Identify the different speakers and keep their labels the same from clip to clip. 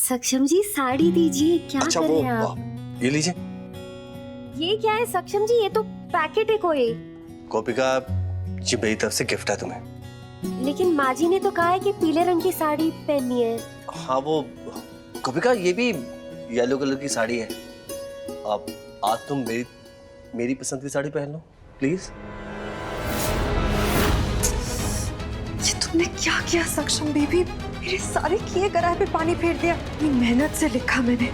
Speaker 1: सक्षम जी साड़ी दीजिए, क्या
Speaker 2: अच्छा
Speaker 1: कर
Speaker 2: वो
Speaker 1: रहे हैं आप?
Speaker 2: ये लीजिए।
Speaker 1: ये क्या है सक्षम जी, ये तो पैकेट है कोई।
Speaker 2: गोपिका जी मेरी तरफ से गिफ्ट है तुम्हें।
Speaker 1: लेकिन माँ जी ने तो कहा है कि पीले रंग की साड़ी पहननी है।
Speaker 2: हाँ वो गोपिका ये भी येलो कलर की साड़ी है। अब आज तुम मेरी पसंद की साड़ी पहन लो प्लीज।
Speaker 3: ये तुमने क्या किया सक्षम बेबी? मेरे सारे किए कराए पे पानी फेर दिया। इतनी मेहनत से लिखा मैंने।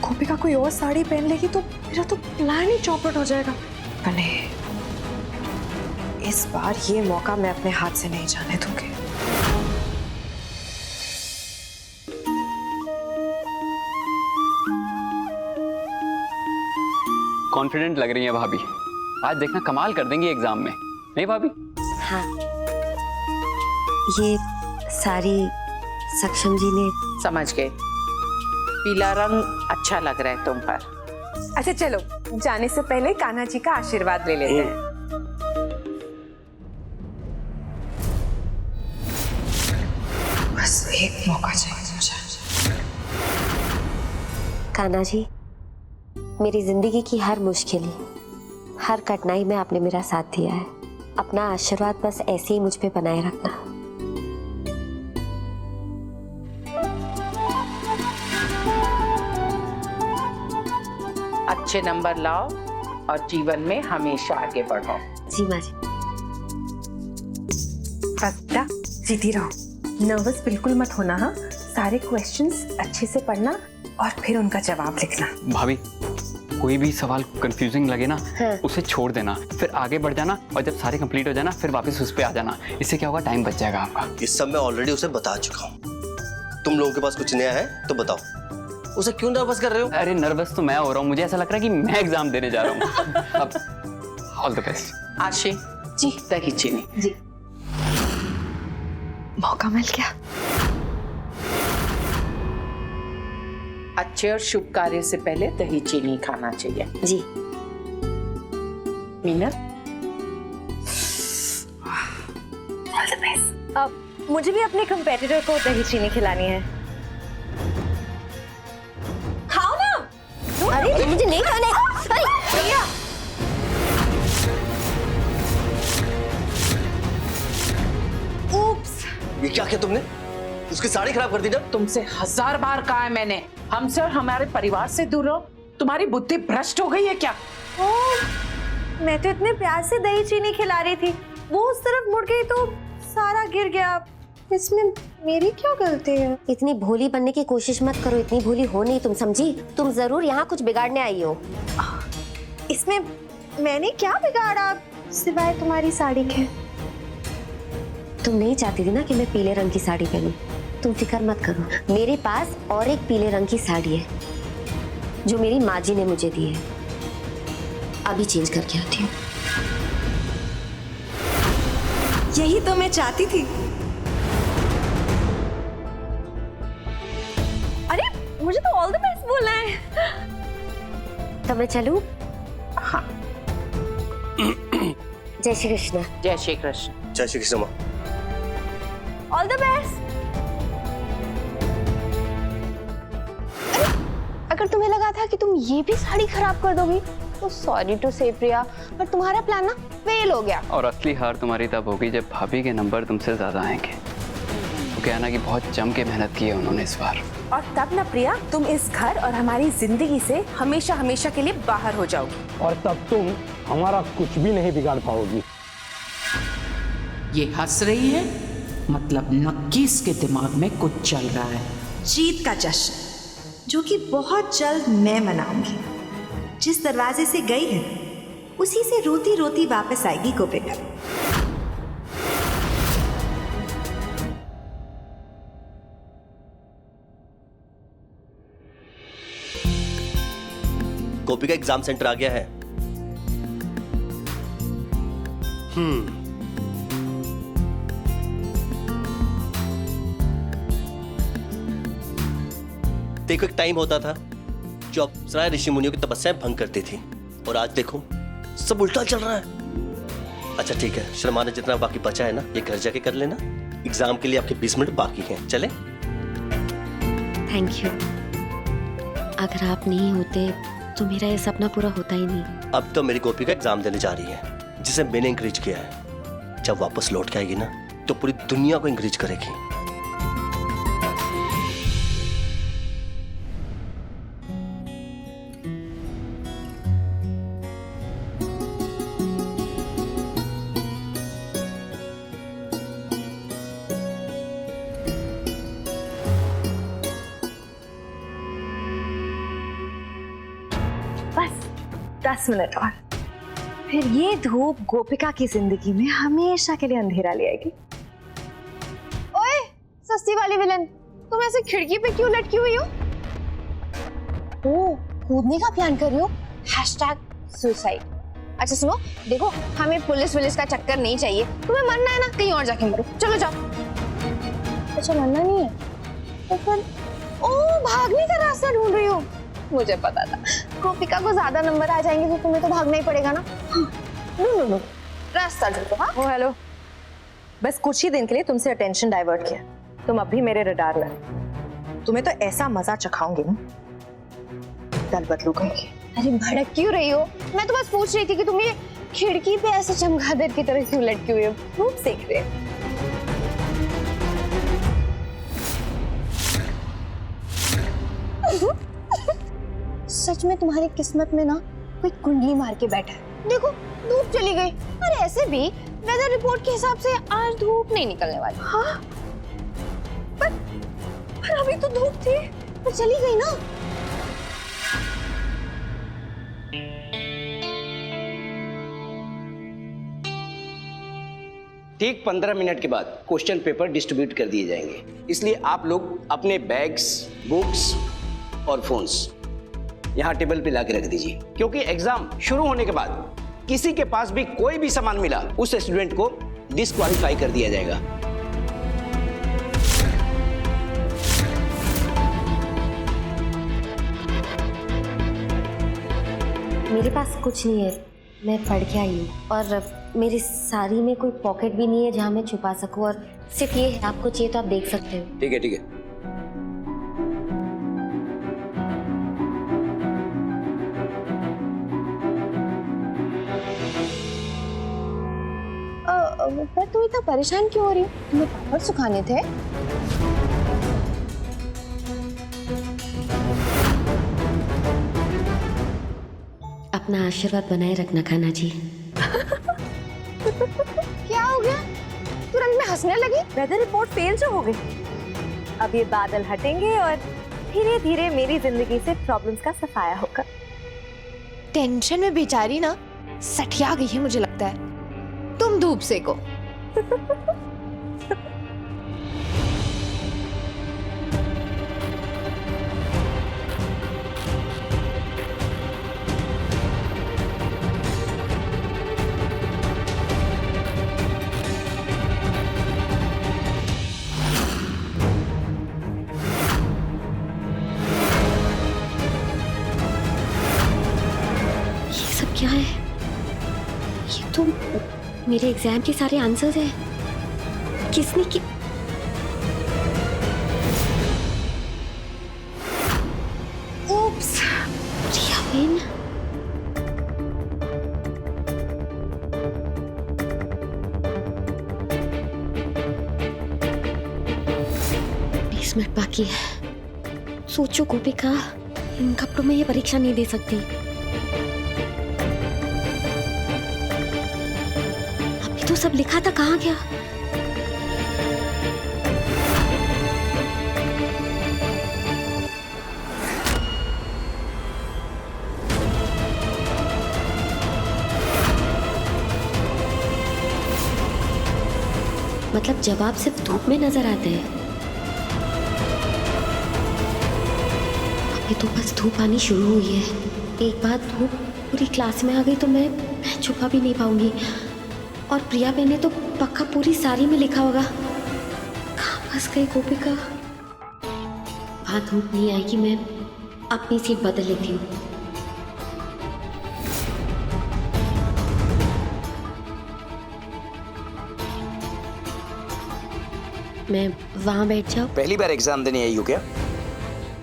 Speaker 3: गोपिका कोई और साड़ी पहन लेगी तो मेरा तो प्लान ही चौपट हो जाएगा। नहीं, इस बार ये मौका मैं अपने हाथ से नहीं जाने दूंगी।
Speaker 4: कॉन्फिडेंट लग रही है भाभी, आज देखना कमाल कर देंगी एग्जाम में, नहीं भाभी?
Speaker 1: हाँ, ये साड़ी सक्षम जी ने।
Speaker 5: समझ गए, पीला रंग अच्छा लग रहा है तुम पर।
Speaker 3: अच्छा चलो, जाने से पहले कान्हा जी का आशीर्वाद ले लेते हैं। बस एक मौका चाहिए मुझे।
Speaker 1: कान्हा जी, मेरी जिंदगी की हर मुश्किल, हर कठिनाई में आपने मेरा साथ दिया है। अपना आशीर्वाद बस ऐसे ही मुझ पे बनाए रखना।
Speaker 5: अच्छे नंबर लाओ और जीवन में हमेशा आगे बढ़ो।
Speaker 1: जी माँ जी।
Speaker 3: बस बेटा जीती रहो, नर्वस बिल्कुल मत होना। हाँ, सारे क्वेश्चंस अच्छे से पढ़ना और फिर उनका जवाब लिखना।
Speaker 4: भाभी कोई भी सवाल कंफ्यूजिंग लगे ना,
Speaker 1: हाँ।
Speaker 4: उसे छोड़ देना, फिर आगे बढ़ जाना और जब सारे कंप्लीट हो जाना फिर वापस उस पे आ जाना। इससे क्या होगा, टाइम बच जाएगा आपका।
Speaker 2: इस सब मैं ऑलरेडी उसे बता चुका हूँ। तुम लोगों के पास कुछ नया है तो बताओ। उसे क्यों नर्वस कर रहे हो?
Speaker 4: अरे नर्वस तो मैं हो रहा हूँ, मुझे ऐसा लग रहा है कि मैं एग्जाम देने जा रहा हूँ। अब ऑल द बेस्ट।
Speaker 5: आशी जी, दही चीनी
Speaker 1: जी।
Speaker 3: मौका मिल गया।
Speaker 5: अच्छे और शुभ कार्य से पहले दही चीनी खाना चाहिए।
Speaker 1: जी।
Speaker 5: Meena,
Speaker 3: all the best. अब मुझे भी अपने कंपेटिटर को दही चीनी खिलानी है। खाओ ना।
Speaker 1: अरे मुझे नहीं खाने। अरे
Speaker 3: भैया, ऊप्स।
Speaker 2: ये क्या किया तुमने? उसकी साड़ी खराब कर दी ना।
Speaker 5: तुमसे 1000 बार कहा है मैंने, हमसे और हमारे परिवार से दूर रहो। तुम्हारी बुद्धि भ्रष्ट हो गई है क्या?
Speaker 3: मैं तो इतने प्यार से दही चीनी खिला रही थी, वो उस तरफ मुड़ गई तो सारा गिर गया। इसमें मेरी क्या गलती है?
Speaker 1: इतनी भोली बनने की कोशिश मत करो, इतनी भोली हो नहीं तुम, समझी? तुम जरूर यहाँ कुछ बिगाड़ने आई हो।
Speaker 3: इसमें मैंने क्या बिगाड़ा सिवाय तुम्हारी साड़ी के?
Speaker 1: तुम नहीं चाहती थी ना कि मैं पीले रंग की साड़ी पहनूं। तुम फिक्र मत करो, मेरे पास और एक पीले रंग की साड़ी है जो मेरी माँ जी ने मुझे दी है। अभी चेंज करके आती हूँ।
Speaker 3: यही तो मैं चाहती थी। अरे मुझे तो ऑल द बेस्ट बोलना है।
Speaker 1: तो मैं चलूं?
Speaker 5: हाँ।
Speaker 1: जय श्री कृष्ण।
Speaker 5: जय श्री कृष्ण।
Speaker 2: जय श्री कृष्ण माँ।
Speaker 3: All the best.
Speaker 6: अगर तुम्हें लगा था कि तुम ये भी साड़ी खराब कर दोगी तो सॉरी टू से प्रिया, पर तुम्हारा प्लान ना फेल हो गया।
Speaker 4: और असली हार तुम्हारी तब होगी जब भाभी के नंबर तुमसे ज्यादा आएंगे। तो क्या ना कि बहुत जम के मेहनत की है उन्होंने इस बार।
Speaker 3: और तब ना प्रिया, तुम इस घर और हमारी जिंदगी से हमेशा हमेशा के लिए बाहर हो जाओगी।
Speaker 7: और तब तुम हमारा कुछ भी नहीं बिगाड़ पाओगी।
Speaker 5: ये हंस रही है, मतलब नक्की इसके दिमाग में कुछ चल रहा है।
Speaker 8: जीत का जश्न जो कि बहुत जल्द मैं मनाऊंगी। जिस दरवाजे से गई है उसी से रोती रोती वापस आएगी गोपिका।
Speaker 2: गोपिका एग्जाम सेंटर आ गया है। देखो एक टाइम होता था जो अप्सरा ऋषि मुनियों की तपस्याएं भंग करती थी, और आज देखो सब उल्टा चल रहा है। अच्छा ठीक है, शर्माना जितना बाकी बचा है ना, ये घर जाके कर लेना। एग्जाम के लिए आपके 20 मिनट बाकी हैं, चले?
Speaker 1: Thank you. अगर आप नहीं होते तो मेरा ये सपना पूरा होता ही नहीं।
Speaker 2: अब तो मेरी गोपी का एग्जाम देने जा रही है, जिसे मैंने इंकरेज किया है। जब वापस लौट के आएगी ना तो पूरी दुनिया को इंकरेज करेगी।
Speaker 3: बस 10 मिनट और, फिर ये धूप गोपिका की जिंदगी में हमेशा के लिए अंधेरा ले आएगी।
Speaker 6: ओए सस्ती वाली विलन, तुम ऐसे खिड़की पे क्यों लटकी हुई हो? ओ, कूदने का प्लान कर रही हो? #सुसाइड। अच्छा सुनो, देखो हमें पुलिस का चक्कर नहीं चाहिए। तुम्हें मरना है ना, कहीं और जाके मरो। चलो जाओ। अच्छा मरना नहीं है तो फिर ओ भागने का रास्ता ढूंढ रही हो। मुझे पता था गोपिका को ज्यादा नंबर आ जाएंगे तो तुम्हें तो भागना ही पड़ेगा ना। नो रास्ता ढूंढो। हाँ
Speaker 3: ओ हेलो, बस कुछ ही दिन के लिए तुमसे अटेंशन डाइवर्ट किया, तुम अब भी मेरे रडार में। तुम्हें तो ऐसा मजा चखाऊंगी ना, दल बदलू गई।
Speaker 6: अरे भड़क क्यों रही हो? मैं तो बस पूछ रही थी कि तुम ये खिड़की पे ऐसे चमगादड़ की तरह क्यों लटकी हुई हो?
Speaker 3: धूप सेक रहे।
Speaker 6: सच में तुम्हारी किस्मत में ना कोई कुंडली मार के बैठा है। देखो धूप चली गई। और ऐसे भी वेदर रिपोर्ट के हिसाब से आज धूप नहीं निकलने वाली।
Speaker 3: हाँ, पर अभी तो धूप थी।
Speaker 6: तो चली गई ना।
Speaker 9: ठीक 15 मिनट के बाद क्वेश्चन पेपर डिस्ट्रीब्यूट कर दिए जाएंगे, इसलिए आप लोग अपने बैग्स, बुक्स और फोन्स यहाँ टेबल पे लाके रख दीजिए, क्योंकि एग्जाम शुरू होने के बाद किसी के पास भी कोई भी सामान मिला उस स्टूडेंट को डिस्क्वालीफाई कर दिया जाएगा।
Speaker 1: मेरे पास कुछ नहीं है, मैं पढ़ के आई हूँ और मेरी साड़ी में कोई पॉकेट भी नहीं है जहाँ मैं छुपा सकूँ, और सिर्फ ये है, आपको चाहिए तो आप देख सकते हो।
Speaker 9: ठीक है ठीक है।
Speaker 6: पर तुम इतना परेशान क्यों हो रही हो? तुम्हें कपड़े सुखाने थे।
Speaker 1: अपना आशीर्वाद बनाए रखना खाना जी।
Speaker 6: क्या हो गया? तुरंत में हंसने लगी।
Speaker 3: वेदर रिपोर्ट फेल जो हो गई। अब ये बादल हटेंगे और धीरे धीरे मेरी जिंदगी से प्रॉब्लम्स का सफाया होगा।
Speaker 6: टेंशन में बेचारी ना सठिया गई है मुझे लगता है। तुम धूप सेको।
Speaker 1: ये सब क्या है? ये तो मेरे एग्जाम के सारे आंसर्स हैं। किसने की?
Speaker 6: Oops.
Speaker 1: प्रिया बेन। मिनट बाकी है। सोचो गोपिका, इन कपड़ों में ये परीक्षा नहीं दे सकती। अभी तो सब लिखा था, कहाँ गया? मतलब जवाब सिर्फ धूप में नजर आते हैं। अभी तो बस धूप आनी शुरू हुई है। एक बार धूप पूरी क्लास में आ गई तो मैं छुपा भी नहीं पाऊंगी। और प्रिया बेन ने तो पक्का पूरी साड़ी में लिखा होगा। कहाँ फंस गई गोपिका? वहां धूप नहीं आएगी, मैं अपनी सीट बदल लेती हूँ। मैं वहां बैठ जाऊं?
Speaker 9: पहली बार एग्जाम देने आई हो क्या?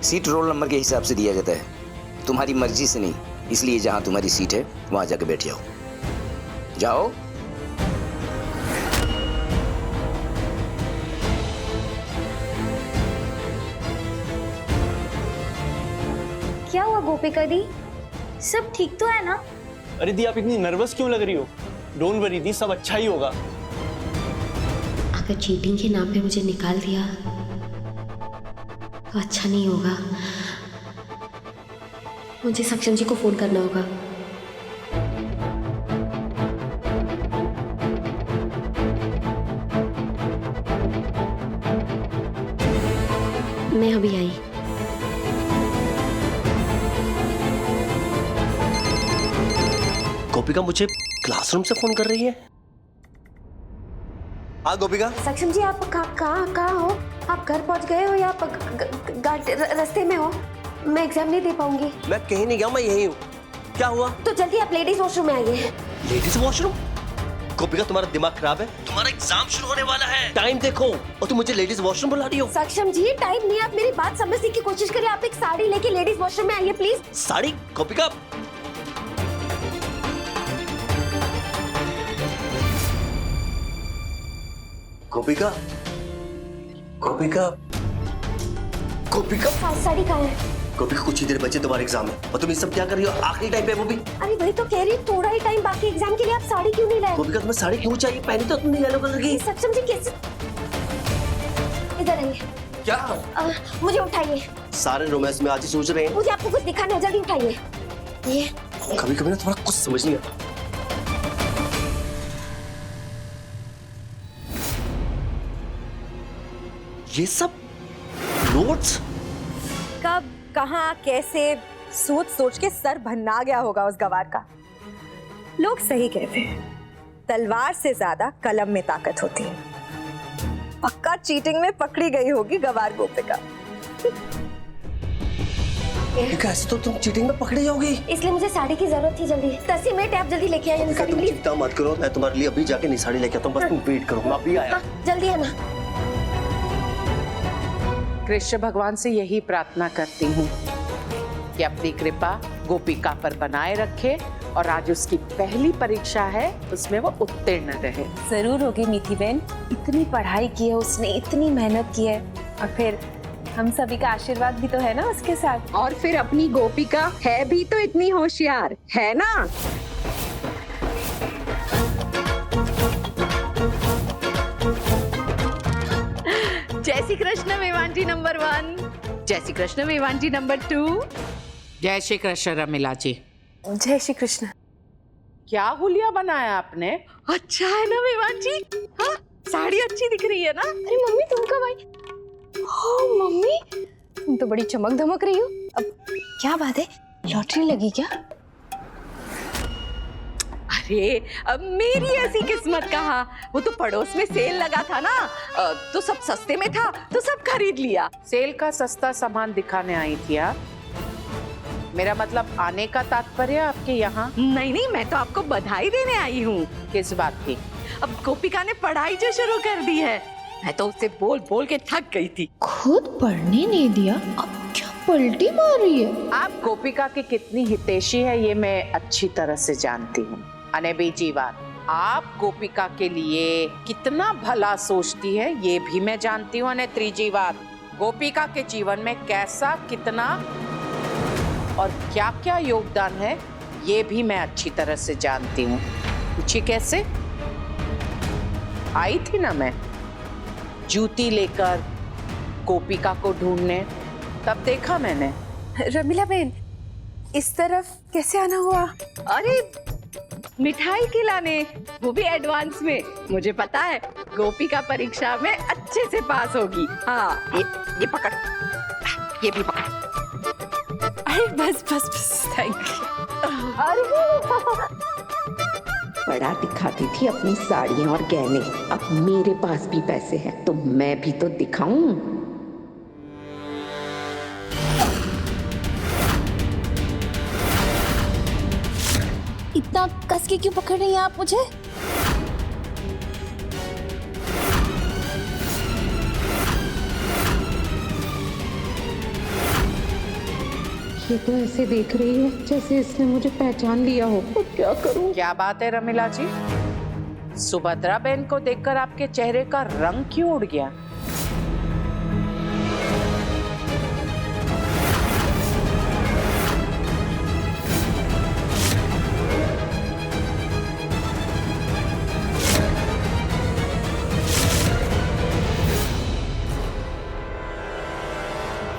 Speaker 9: सीट रोल नंबर के हिसाब से दिया जाता है, तुम्हारी मर्जी से नहीं। इसलिए जहां तुम्हारी सीट है वहां जाकर बैठ जाओ। जाओ।
Speaker 1: क्या हुआ गोपिका दी, सब ठीक तो है ना?
Speaker 10: अरे दी, आप इतनी नर्वस क्यों लग रही हो? डोंट वरी दी, सब अच्छा ही होगा।
Speaker 1: अगर चीटिंग के नाम पे मुझे निकाल दिया तो अच्छा नहीं होगा। मुझे सक्षम जी को फोन करना होगा। मैं अभी आई।
Speaker 2: गोपिका मुझे क्लासरूम से फोन कर रही है। हाँ गोपिका।
Speaker 1: सक्षम जी, आप कहाँ हो? आप घर पहुंच गए हो या रास्ते में हो? मैं एग्जाम नहीं दे पाऊंगी।
Speaker 2: मैं कहीं नहीं गया, मैं यही हूँ। क्या हुआ?
Speaker 1: तो जल्दी आप लेडीज वॉशरूम में आइए।
Speaker 2: Ladies washroom? गोपिका तुम्हारा दिमाग खराब है? तुम्हारा एग्जाम शुरू होने वाला है, टाइम देखो, और तुम मुझे लेडीज वॉशरूम बुला रही हो।
Speaker 1: सक्षम जी, टाइम नहीं, आप मेरी बात समझने की कोशिश करिए। आप एक साड़ी लेके लेडीज वॉशरूम में आइए प्लीज।
Speaker 2: साड़ी? गोपिका गोपिका गोपिका गोपिका
Speaker 1: साड़ी कहाँ है?
Speaker 2: गोपिका कुछ ही देर बचे तुम्हारे एग्जाम में, और तुम ये सब क्या कर रही हो आखिरी टाइम पे, वो भी?
Speaker 1: अरे वही तो कह रही हूँ, थोड़ा ही टाइम बाकी एग्जाम के लिए, आप साड़ी क्यों नहीं लाए?
Speaker 2: गोपिका तुम्हें साड़ी क्यों चाहिए? पहनी तो तुमने येलो कलर की।
Speaker 1: सक्षम जी कैसे? इधर आइए।
Speaker 2: क्या?
Speaker 1: मुझे उठाइए।
Speaker 2: सारे रोमांस में आज ही सोच रहे हैं।
Speaker 1: मुझे आपको कुछ दिखाना है, जल्दी उठाइए। ये
Speaker 2: कभी कभी ना तुम्हारा कुछ समझ नहीं आता। ये सब नोट्स?
Speaker 3: कब, कहाँ, कैसे, सोच सोच के सर भन्ना गया होगा उस गवार का। लोग सही कहते हैं, तलवार से ज्यादा कलम में ताकत होती है। पक्का चीटिंग में पकड़ी गई होगी गवार गोपिका।
Speaker 2: ऐसे तो तुम चीटिंग में पकड़ी जाओगी।
Speaker 1: इसलिए मुझे साड़ी की जरूरत थी। जल्दी 10 मिनट, आप जल्दी लेके आइए साड़ी
Speaker 2: तुम
Speaker 1: प्लीज।
Speaker 2: चिंता मत करो, मैं तुम्हारे लिए अभी जाके नई साड़ी लेके आता हूँ, बस तुम वेट करो, मैं अभी आया।
Speaker 1: जल्दी है ना।
Speaker 5: कृष्ण भगवान से यही प्रार्थना करती हूँ कि अपनी कृपा गोपिका पर बनाए रखे, और आज उसकी पहली परीक्षा है, उसमें वो उत्तीर्ण रहे।
Speaker 3: जरूर होगी मीठी बहन, इतनी पढ़ाई की है उसने, इतनी मेहनत की है, और फिर हम सभी का आशीर्वाद भी तो है ना उसके साथ।
Speaker 11: और फिर अपनी गोपिका है भी तो इतनी होशियार, है ना?
Speaker 5: जय श्री कृष्ण मेवांजी नंबर 1, जय श्री कृष्ण मेवांजी नंबर 2। जय श्री कृष्ण रमीला जी।
Speaker 3: जय श्री कृष्ण।
Speaker 5: क्या हुलिया बनाया आपने? अच्छा है ना मेवांजी? हाँ, साड़ी अच्छी दिख रही है ना?
Speaker 6: अरे मम्मी, तुम कब आई? ओह मम्मी, तुम तो बड़ी चमक धमक रही हो। अब क्या बात है, लॉटरी लगी क्या?
Speaker 11: अरे अब मेरी ऐसी किस्मत कहाँ, वो तो पड़ोस में सेल लगा था ना, तो सब सस्ते में था तो सब खरीद लिया।
Speaker 5: सेल का सस्ता सामान दिखाने आई थी आप? मेरा मतलब आने का तात्पर्य आपके यहाँ?
Speaker 11: नहीं नहीं, मैं तो आपको बधाई देने आई हूँ।
Speaker 5: किस बात की?
Speaker 11: अब गोपिका ने पढ़ाई जो शुरू कर दी है, मैं तो उससे बोल बोल के थक गई थी।
Speaker 6: खुद पढ़ने नहीं दिया, अब क्या पलटी मार रही है?
Speaker 5: आप गोपिका की कितनी हितैषी है ये मैं अच्छी तरह से जानती हूँ। अने बीजी बात, आप गोपिका के लिए कितना भला सोचती है ये भी मैं जानती हूँ। अने त्रीजी बात, गोपिका के जीवन में कैसा, कितना और क्या क्या योगदान है ये भी मैं अच्छी तरह से जानती हूँ। पूछिए कैसे? आई थी ना मैं जूती लेकर गोपिका को ढूंढने, तब देखा मैंने।
Speaker 3: रमीला बहन, इस तरफ कैसे आना हुआ?
Speaker 11: अरे मिठाई खिलाने, वो भी एडवांस में। मुझे पता है गोपिका परीक्षा में अच्छे से पास होगी। हाँ, ये पकड़, ये भी पकड़।
Speaker 3: अरे बस बस बस, थैंक यू।
Speaker 11: बड़ा दिखाती थी अपनी साड़ियाँ और गहने, अब मेरे पास भी पैसे हैं तो मैं भी तो दिखाऊं।
Speaker 6: इतना कस के क्यों पकड़ रही हैं आप मुझे?
Speaker 11: ये तो ऐसे देख रही है जैसे इसने मुझे पहचान लिया हो। तो क्या करूं?
Speaker 5: क्या बात है रमीला जी, सुभद्रा बहन को देखकर आपके चेहरे का रंग क्यों उड़ गया?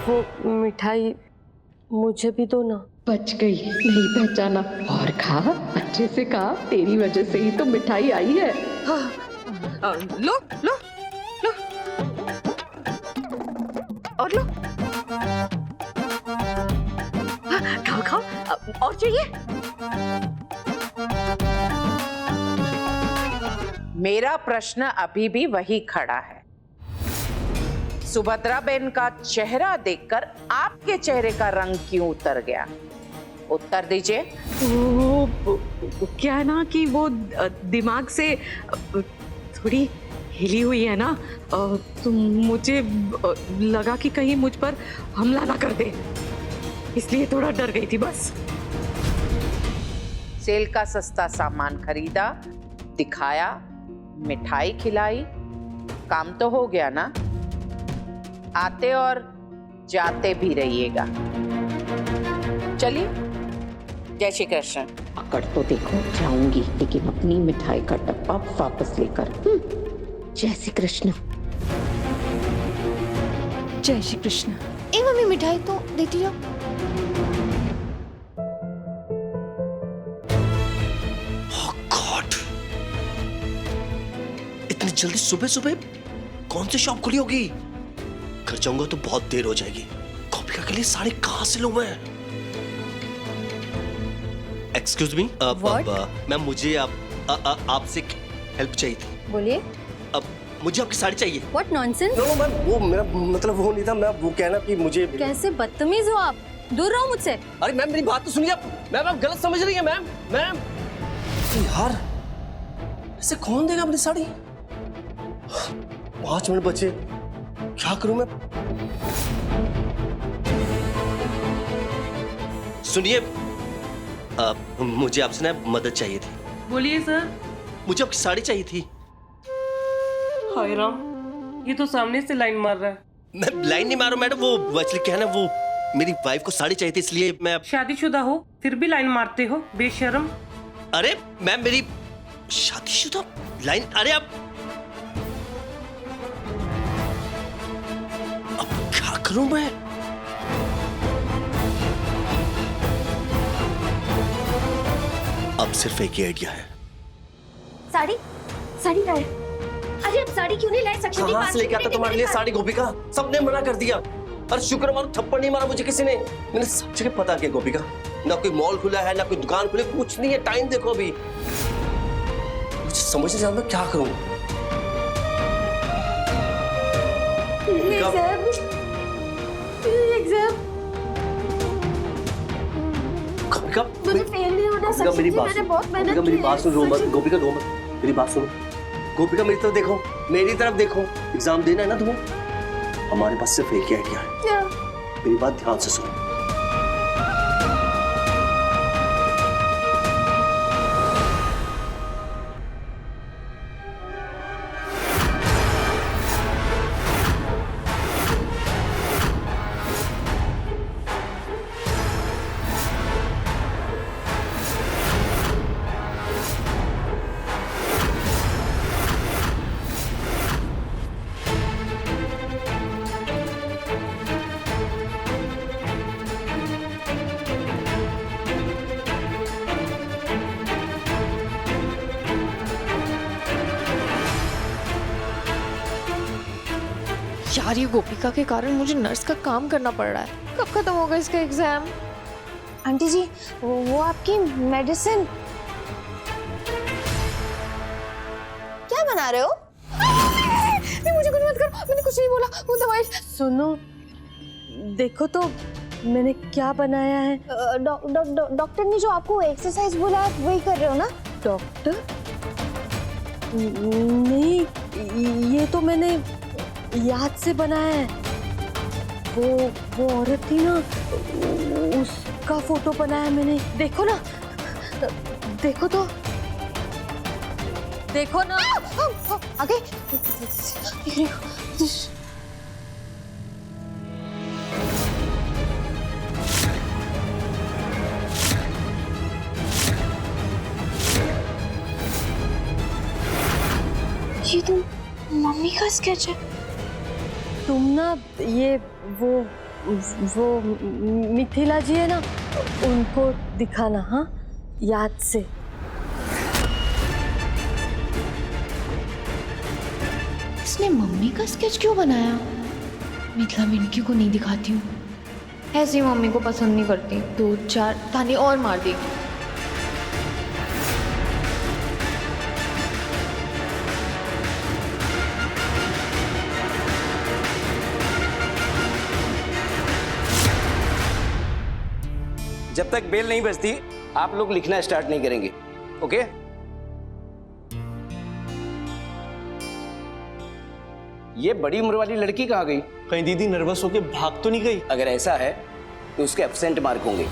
Speaker 1: वो मिठाई मुझे भी दो ना।
Speaker 11: बच गई, नहीं पहचाना। और खा, अच्छे से खा, तेरी वजह से ही तो मिठाई आई है। लो लो लो और लो। खाओ खाओ, और चाहिए?
Speaker 5: मेरा प्रश्न अभी भी वही खड़ा है। सुभद्रा बहन का चेहरा देखकर आपके चेहरे का रंग क्यों उतर गया? उत्तर दीजिए।
Speaker 11: वो क्या है ना कि वो दिमाग से थोड़ी हिली हुई है ना, तो मुझे लगा कि कहीं मुझ पर हमला ना कर दे, इसलिए थोड़ा डर गई थी बस।
Speaker 5: सेल का सस्ता सामान खरीदा, दिखाया, मिठाई खिलाई, काम तो हो गया ना? आते और जाते भी रहिएगा। चलिए, जय श्री कृष्ण।
Speaker 11: पकड़ तो देखो, जाऊंगी लेकिन अपनी मिठाई का डब्बा वापस लेकर। जय श्री कृष्ण।
Speaker 3: जय श्री कृष्ण।
Speaker 6: ए मम्मी, मिठाई तो देती जाओ।
Speaker 2: Oh God! इतनी जल्दी सुबह सुबह कौन सी शॉप खुली होगी? घर जाऊंगा तो बहुत देर हो जाएगी। गोपिका के लिए साड़ी कहां से लूं मैं? एक्सक्यूज मी मैम, मुझे आपसे हेल्प चाहिए थी।
Speaker 1: बोलिए।
Speaker 2: अब मुझे आपकी साड़ी चाहिए।
Speaker 1: What nonsense?
Speaker 2: नो मैम, वो मेरा मतलब वो नहीं था। मैं वो कहना कि मुझे
Speaker 1: कैसे बदतमीज हो आप, दूर रहो मुझसे।
Speaker 2: अरे मैम, मेरी बात तो सुनिए आप। मैम, आप गलत समझ रही हैं मैम। मैम यार, ऐसे कौन देगा अपनी साड़ी? 5 मिनट बचे, क्या करूं मैं? सुनिए, मुझे आपसे ना मदद चाहिए थी।
Speaker 12: बोलिए सर।
Speaker 2: मुझे आपकी साड़ी चाहिए थी।
Speaker 12: हाय राम, ये तो सामने से लाइन मार रहा है।
Speaker 2: मैं लाइन नहीं मारूं मैडम, वो एक्चुअली क्या है ना, वो मेरी वाइफ को साड़ी चाहिए थी, इसलिए मैं।
Speaker 12: शादीशुदा हो फिर भी लाइन मारते हो, बेशर्म।
Speaker 2: अरे मैम, मेरी शादीशुदा लाइन? अरे अब क्या करूं मैं? अब सिर्फ एक ही आइडिया है।
Speaker 1: साड़ी साड़ी लाए। अरे अब साड़ी क्यों नहीं लाए? सक्षम
Speaker 2: कहां से लेके आता तुम्हारे लिए साड़ी गोपिका? सबने मना कर दिया। और शुक्र मानो थप्पड़ नहीं मारा मुझे किसी ने। मैंने सब जगह पता किया गोपिका, ना कोई मॉल खुला है, ना कोई दुकान खुली, कुछ नहीं है। टाइम देखो अभी। मुझे समझ नहीं आता क्या करूं। गोपिका,
Speaker 1: मुझे फेल नहीं होना। सक्षम जी, मैंने बहुत मेहनत की है।
Speaker 2: मेरी बात सुनो मत गोपिका, रो मत। मेरी बात सुनो गोपिका, मेरी तरफ देखो, मेरी तरफ देखो। एग्जाम देना है ना तुम्हें? हमारे पास सिर्फ एक ही आइडिया है।
Speaker 1: क्या?
Speaker 2: मेरी बात ध्यान से सुनो।
Speaker 3: यार, ये गोपिका के कारण मुझे नर्स का काम करना पड़ रहा है। कब खत्म होगा इसका एग्जाम?
Speaker 6: आंटी जी, वो आपकी मेडिसिन क्या बना रहे हो? नहीं, मुझे कुछ मत करो, मैंने कुछ नहीं बोला। वो दवाई
Speaker 1: सुनो, देखो तो मैंने क्या बनाया है।
Speaker 6: डॉक्टर ने जो आपको एक्सरसाइज बोला आप वही कर रहे हो ना?
Speaker 1: डॉक्टर? नहीं, ये तो मैंने याद से बनाया है। वो औरत थी ना, उसका फोटो बनाया मैंने। देखो ना, देखो तो, देखो ना।
Speaker 6: आगे ये तो मम्मी का स्केच है।
Speaker 1: तुम ना ये वो मिथिला जी है ना, उनको दिखाना, हाँ, याद से।
Speaker 6: इसने मम्मी का स्केच क्यों बनाया? मिथिला मिनकी को नहीं दिखाती हूँ, ऐसी मम्मी को पसंद नहीं करती, 2-4 ताने और मार देगी।
Speaker 9: जब तक बेल नहीं बजती आप लोग लिखना स्टार्ट नहीं करेंगे, ओके? ये बड़ी उम्र वाली लड़की कहाँ गई?
Speaker 10: कहीं दीदी नर्वस होके भाग तो नहीं गई?
Speaker 9: अगर ऐसा है तो उसके एब्सेंट मार्क होंगे।